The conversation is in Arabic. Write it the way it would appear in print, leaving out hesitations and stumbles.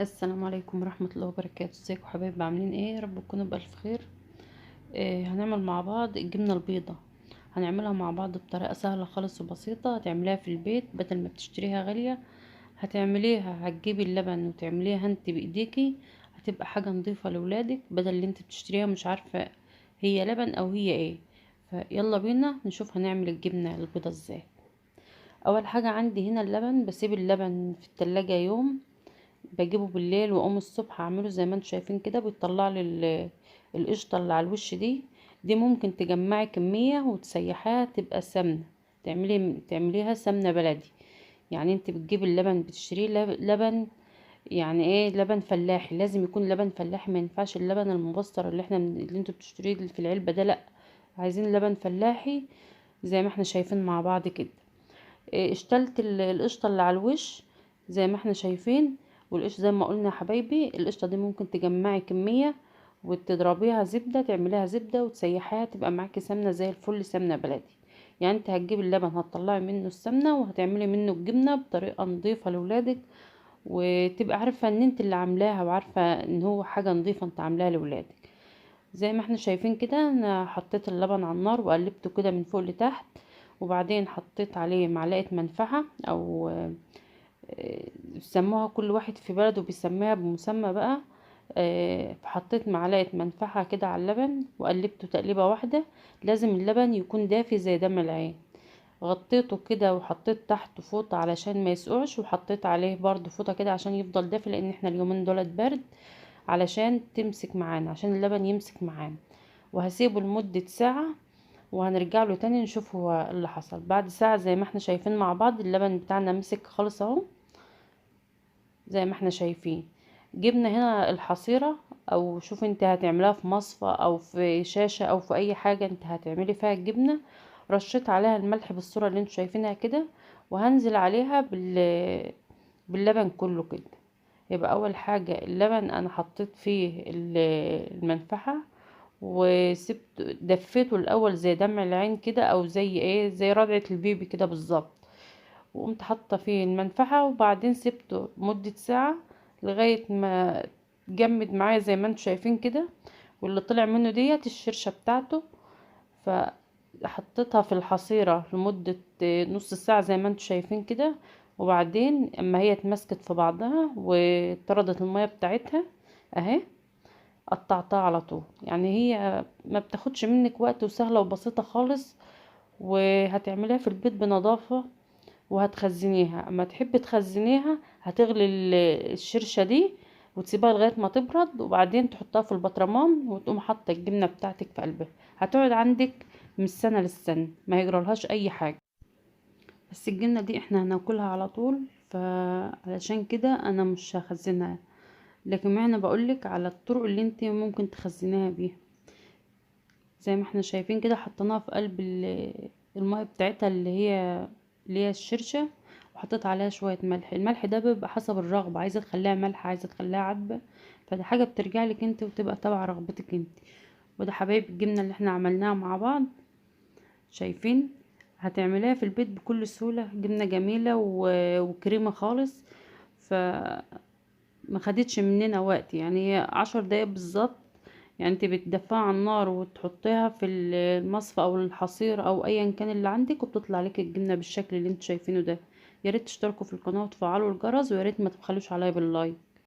السلام عليكم ورحمة الله وبركاته. ازيكم حبايبي؟ عاملين ايه؟ يا رب تكونوا بألف خير. هنعمل مع بعض الجبنة البيضة. هنعملها مع بعض بطريقة سهلة خالص وبسيطة. هتعمليها في البيت بدل ما بتشتريها غالية. هتجيبي اللبن وتعمليها انت بايديكي. هتبقى حاجة نظيفة لولادك بدل اللي انت بتشتريها مش عارفة هي لبن او هي ايه. فيلا بينا نشوف هنعمل الجبنة البيضة ازاي. اول حاجة عندي هنا اللبن، بسيب اللبن في التلاجة يوم. بجيبه بالليل واقوم الصبح اعمله زي ما انتم شايفين كده، بيطلع لي القشطه اللي على الوش دي ممكن تجمعي كميه وتسيحيها تبقى سمنه. تعمليها سمنه بلدي. يعني انت بتجيبي اللبن بتشتريه لبن. يعني ايه؟ لبن فلاحي، لازم يكون لبن فلاحي، ما ينفعش اللبن المبستر اللي انتوا بتشتريه في العلبه ده، لا. عايزين لبن فلاحي زي ما احنا شايفين مع بعض كده. اشتلت القشطه اللي على الوش زي ما احنا شايفين. والقشطه زي ما قلنا يا حبايبي، القشطه دي ممكن تجمعي كميه وتضربيها زبده، تعمليها زبده وتسيحيها تبقى معاكي سمنه زي الفل، سمنه بلدي. يعني انت هتجيبي اللبن هتطلعي منه السمنه وهتعملي منه الجبنه بطريقه نظيفه لاولادك، وتبقى عارفه ان انت اللي عاملاها وعارفه ان هو حاجه نظيفه انت عاملاها لاولادك. زي ما احنا شايفين كده، انا حطيت اللبن على النار وقلبته كده من فوق لتحت. وبعدين حطيت عليه معلقة منفعة او بيسموها كل واحد في بلده بيسميها بمسمى بقى. حطيت معلقة منفعة كده على اللبن وقلبته تقليبة واحدة. لازم اللبن يكون دافي زي دم العين. غطيته كده وحطيت تحته فوطة علشان ما يسقعش، وحطيت عليه برضو فوطة كده عشان يفضل دافي، لان احنا اليومين دولت برد، علشان تمسك معانا، عشان اللبن يمسك معانا. وهسيبه لمدة ساعة وهنرجع له تاني نشوف هو اللي حصل بعد ساعة. زي ما احنا شايفين مع بعض اللبن بتاعنا مسك خالص اهو، زي ما احنا شايفين. جبنا هنا الحصيرة، او شوف انت هتعملها في مصفى او في شاشة او في اي حاجة انت هتعملي فيها الجبنة. رشيت عليها الملح بالصورة اللي انتوا شايفينها كده، وهنزل عليها باللبن كله كده. يبقى اول حاجة اللبن انا حطيت فيه المنفعة، وسبت دفيته الاول زي دمع العين كده، او زي ايه، زي رضعة البيبي كده بالظبط. وقمت حاطه فيه المنفعه، وبعدين سبته مده ساعه لغايه ما جمد معايا زي ما انتم شايفين كده. واللي طلع منه ديت الشرشه بتاعته. فحطيتها في الحصيره لمده نص ساعه زي ما انتم شايفين كده. وبعدين اما هي اتمسكت في بعضها وطردت الميه بتاعتها اهي، قطعتها على طول. يعني هي ما بتاخدش منك وقت وسهله وبسيطه خالص. وهتعمليها في البيت بنظافه. وهتخزنيها اما تحبي تخزنيها، هتغلي الشرشة دي وتسيبها لغاية ما تبرد، وبعدين تحطها في البطرمان وتقوم حاطة الجبنة بتاعتك في قلبها. هتقعد عندك من السنة للسنة ما يجرالهاش اي حاجة. بس الجبنة دي احنا هناكلها على طول، فعلشان كده انا مش هخزنها. لكن ما انا بقولك على الطرق اللي انت ممكن تخزنيها بيها. زي ما احنا شايفين كده حطيناها في قلب المية بتاعتها اللي هي الشرشة. وحطيت عليها شوية ملح. الملح ده بيبقى حسب الرغبة، عايزة تخليها ملح عايزة تخليها عذبة. فدي حاجة بترجع لك انت وتبقى تبع رغبتك انت. وده حبايب الجبنة اللي احنا عملناها مع بعض. شايفين؟ هتعمليها في البيت بكل سهولة. جبنة جميلة وكريمة خالص. فما خدتش مننا وقت، يعني هي 10 دقايق بالظبط. يعني انت بتدفعها على النار وتحطيها في المصفى او الحصير او ايا كان اللي عندك، وبتطلع لك الجبنه بالشكل اللي انتوا شايفينه ده. يا ريت تشتركوا في القناه وتفعلوا الجرس، ويا ريت ما تبخلوش عليا باللايك.